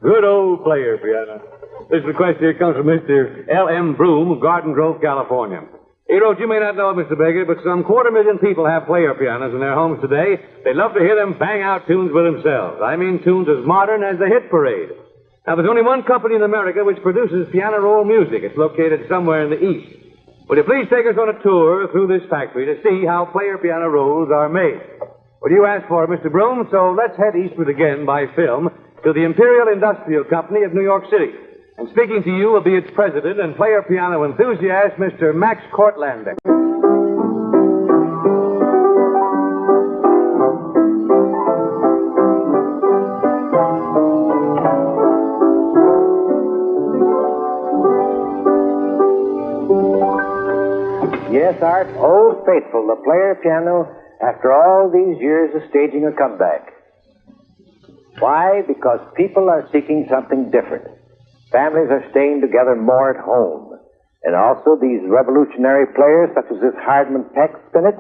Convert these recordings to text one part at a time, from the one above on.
Good old player piano. This request here comes from Mr. L.M. Broom of Garden Grove, California. He wrote, you may not know it, Mr. Baker, but some 250,000 people have player pianos in their homes today. They love to hear them bang out tunes with themselves. I mean tunes as modern as the Hit Parade. Now, there's only one company in America which produces piano roll music. It's located somewhere in the East. Would you please take us on a tour through this factory to see how player piano rolls are made? Well, you asked for it, Mr. Broom, so let's head eastward again by film to the Imperial Industrial Company of New York City. And speaking to you will be its president and player piano enthusiast, Mr. Max Kortlander. Yes, Art, old faithful, the player piano, after all these years, is staging a comeback. Why? Because people are seeking something different. Families are staying together more at home. And also these revolutionary players, such as this Hardman Peck Spinet,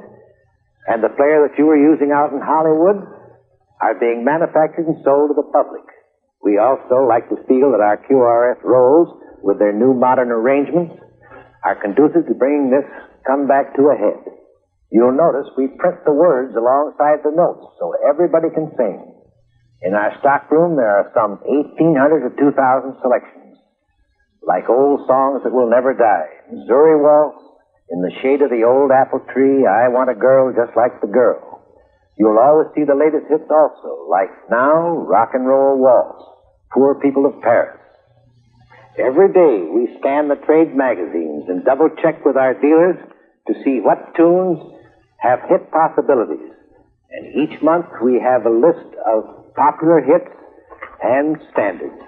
and the player that you were using out in Hollywood, are being manufactured and sold to the public. We also like to feel that our QRS rolls, with their new modern arrangements, are conducive to bringing this comeback to a head. You'll notice we print the words alongside the notes so everybody can sing. In our stockroom, there are some 1,800 to 2,000 selections. Like old songs that will never die. Missouri Waltz, In the Shade of the Old Apple Tree, I Want a Girl Just Like the Girl. You'll always see the latest hits also, like Now, Rock and Roll Waltz, Poor People of Paris. Every day we scan the trade magazines and double-check with our dealers to see what tunes have hit possibilities. And each month we have a list of popular hits and standards.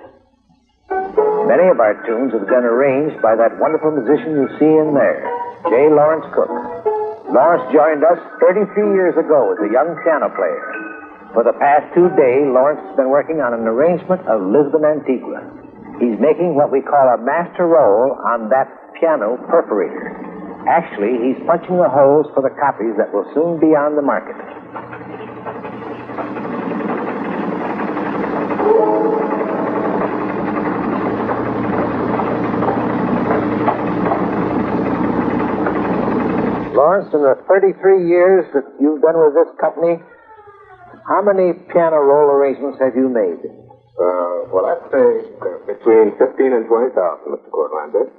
Many of our tunes have been arranged by that wonderful musician you see in there, J. Lawrence Cook. Lawrence joined us 33 years ago as a young piano player. For the past 2 days, Lawrence has been working on an arrangement of Lisbon Antigua. He's making what we call a master roll on that piano perforator. Actually, he's punching the holes for the copies that will soon be on the market. Lawrence, in the 33 years that you've been with this company, how many piano roll arrangements have you made? Well, I'd say between 15 and 20,000, Mr. Kortlander.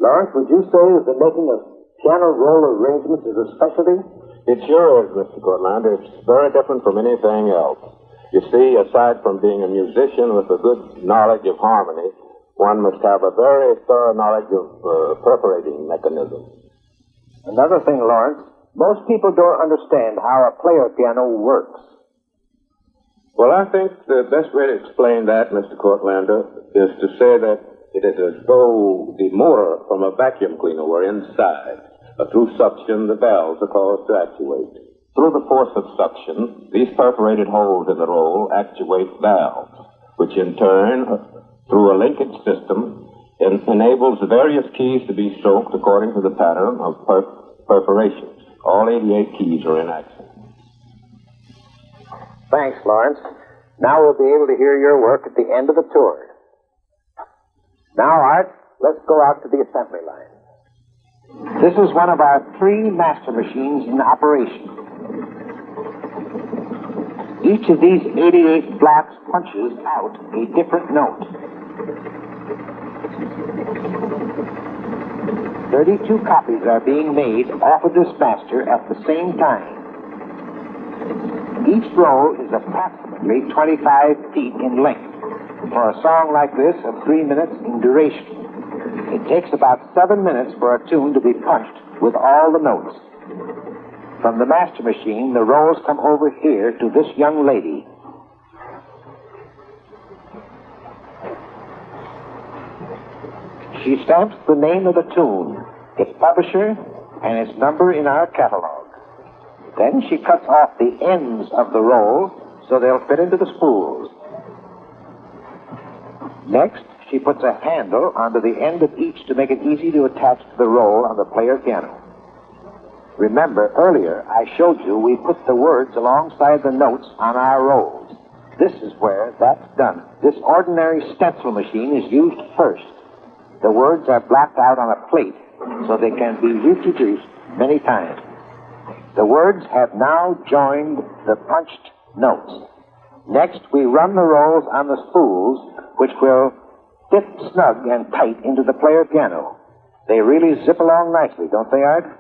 Lawrence, would you say that the making of piano roll arrangements is a specialty? It sure is, Mr. Kortlander. It's very different from anything else. You see, aside from being a musician with a good knowledge of harmony, one must have a very thorough knowledge of perforating mechanisms. Another thing, Lawrence, most people don't understand how a player piano works. Well, I think the best way to explain that, Mr. Kortlander, is to say that it is as though the motor from a vacuum cleaner were inside. Through suction, the valves are caused to actuate. Through the force of suction, these perforated holes in the roll actuate valves, which in turn, through a linkage system, enables the various keys to be stroked according to the pattern of perforations. All 88 keys are in action. Thanks, Lawrence. Now we'll be able to hear your work at the end of the tour. Now, Art, let's go out to the assembly line. This is one of our 3 master machines in operation. Each of these 88 blocks punches out a different note. 32 copies are being made off of this master at the same time. Each roll is approximately 25 feet in length. For a song like this of 3 minutes in duration, it takes about 7 minutes for a tune to be punched with all the notes. From the master machine, the rolls come over here to this young lady. She stamps the name of the tune, its publisher, and its number in our catalog. Then she cuts off the ends of the roll so they'll fit into the spools. Next, she puts a handle onto the end of each to make it easy to attach to the roll on the player piano. Remember, earlier I showed you we put the words alongside the notes on our rolls. This is where that's done. This ordinary stencil machine is used first. The words are blacked out on a plate so they can be reproduced many times. The words have now joined the punched notes. Next, we run the rolls on the spools, which will fit snug and tight into the player piano. They really zip along nicely, don't they, Art?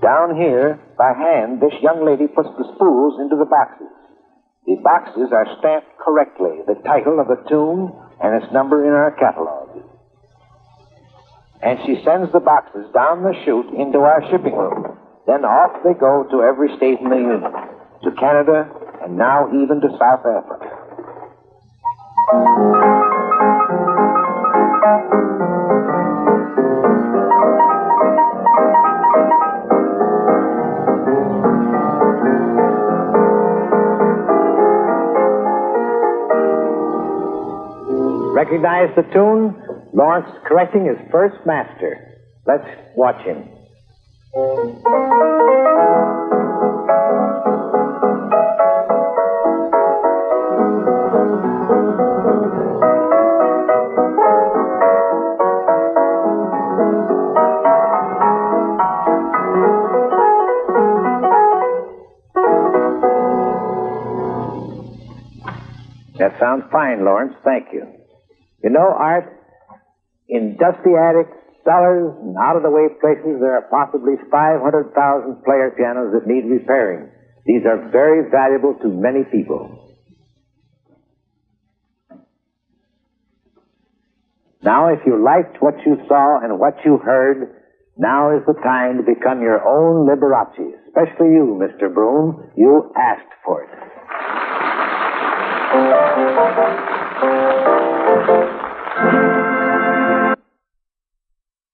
Down here, by hand, this young lady puts the spools into the boxes. The boxes are stamped correctly, the title of the tune and its number in our catalog. And she sends the boxes down the chute into our shipping room. Then off they go to every state in the Union, to Canada, and now even to South Africa. Recognize the tune? Lawrence is correcting his first master. Let's watch him. That sounds fine, Lawrence. Thank you. You know, Art, in dusty attics, cellars, and out-of-the-way places, there are possibly 500,000 player pianos that need repairing. These are very valuable to many people. Now, if you liked what you saw and what you heard, now is the time to become your own Liberace. Especially you, Mr. Broom. You asked for it.